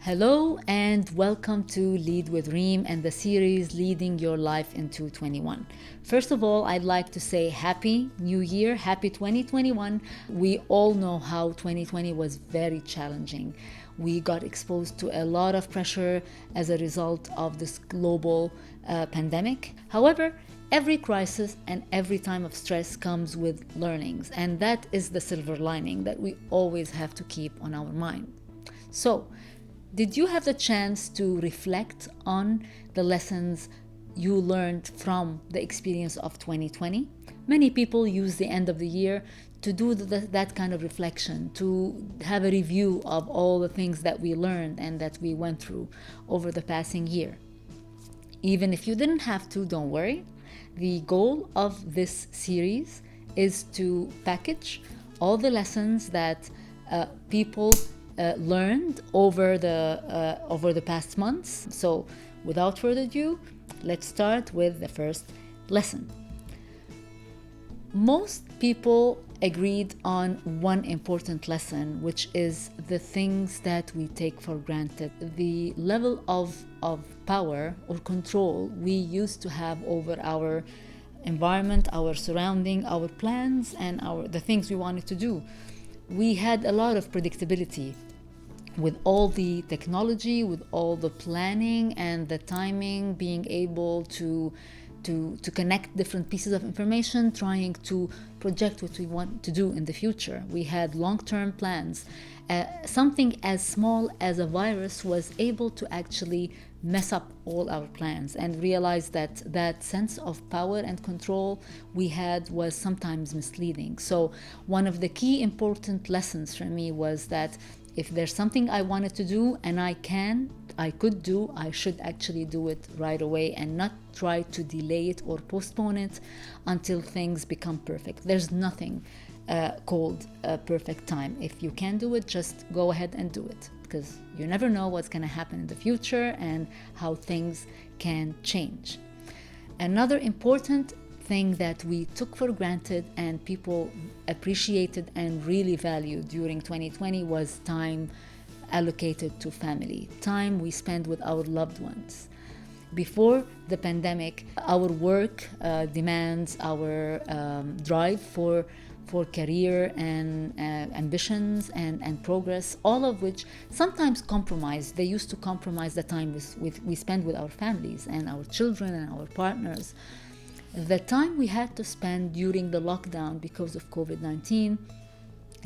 Hello and welcome to Lead with Reem and the series Leading Your Life into 21. First of all, I'd like to say Happy New Year, Happy 2021. We all know how 2020 was very challenging. We got exposed to a lot of pressure as a result of this global pandemic. However, every crisis and every time of stress comes with learnings, and that is the silver lining that we always have to keep on our mind. So, did you have the chance to reflect on the lessons you learned from the experience of 2020? Many people use the end of the year to do that kind of reflection, to have a review of all the things that we learned and that we went through over the passing year. Even if you didn't have to, don't worry. The goal of this series is to package all the lessons that people learned over the past months. So without further ado, let's start with the first lesson. Most people agreed on one important lesson, which is the things that we take for granted, the level of power or control we used to have over our environment, our surrounding, our plans, and the things we wanted to do. We had a lot of predictability with all the technology, with all the planning and the timing, being able to connect different pieces of information, trying to project what we want to do in the future. We had long-term plans. Something as small as a virus was able to actually mess up all our plans, and realize that sense of power and control we had was sometimes misleading. So one of the key important lessons for me was that if there's something I wanted to do and I could do, I should actually do it right away and not try to delay it or postpone it until things become perfect. There's nothing called a perfect time. If you can do it, just go ahead and do it, because you never know what's going to happen in the future and how things can change. Another important thing that we took for granted and people appreciated and really valued during 2020 was time allocated to family, time we spent with our loved ones. Before the pandemic, our work demands, our drive for career and ambitions and progress, all of which sometimes compromised. They used to compromise the time we spend with our families and our children and our partners. The time we had to spend during the lockdown because of COVID-19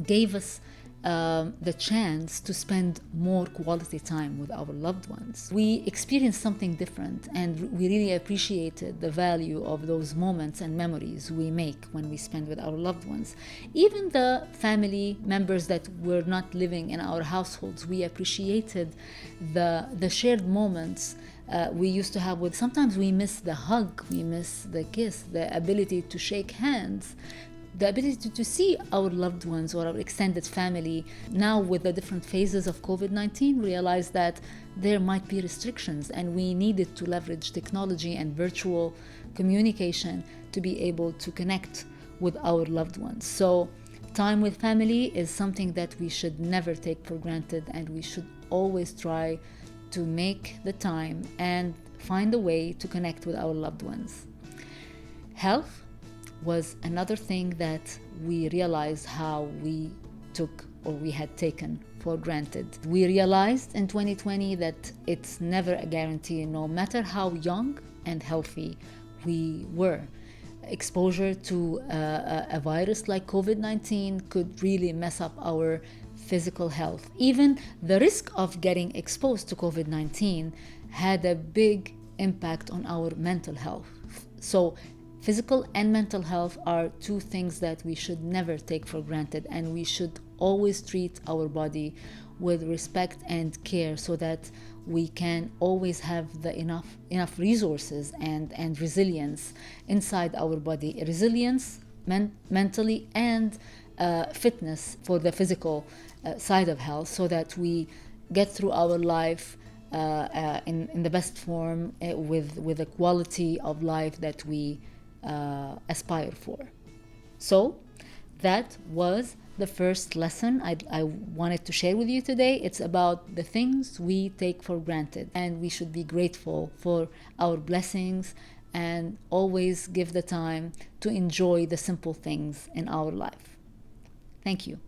gave us the chance to spend more quality time with our loved ones. We experienced something different, and we really appreciated the value of those moments and memories we make when we spend with our loved ones. Even the family members that were not living in our households, we appreciated the shared moments we used to have with. Sometimes we miss the hug, we miss the kiss, the ability to shake hands, the ability to see our loved ones or our extended family. Now, with the different phases of COVID-19, realize that there might be restrictions, and we needed to leverage technology and virtual communication to be able to connect with our loved ones. So time with family is something that we should never take for granted, and we should always try to make the time and find a way to connect with our loved ones. Health was another thing that we realized how we took or we had taken for granted. We realized in 2020 that it's never a guarantee, no matter how young and healthy we were. Exposure to a virus like COVID-19 could really mess up our physical health. Even the risk of getting exposed to COVID-19 had a big impact on our mental health. So physical and mental health are two things that we should never take for granted, and we should always treat our body with respect and care so that we can always have the enough resources and resilience inside our body. Resilience mentally and fitness for the physical side of health, so that we get through our life in the best form with a quality of life that we aspire for. So that was The first lesson I wanted to share with you today, it's about the things we take for granted, and we should be grateful for our blessings and always give the time to enjoy the simple things in our life. Thank you.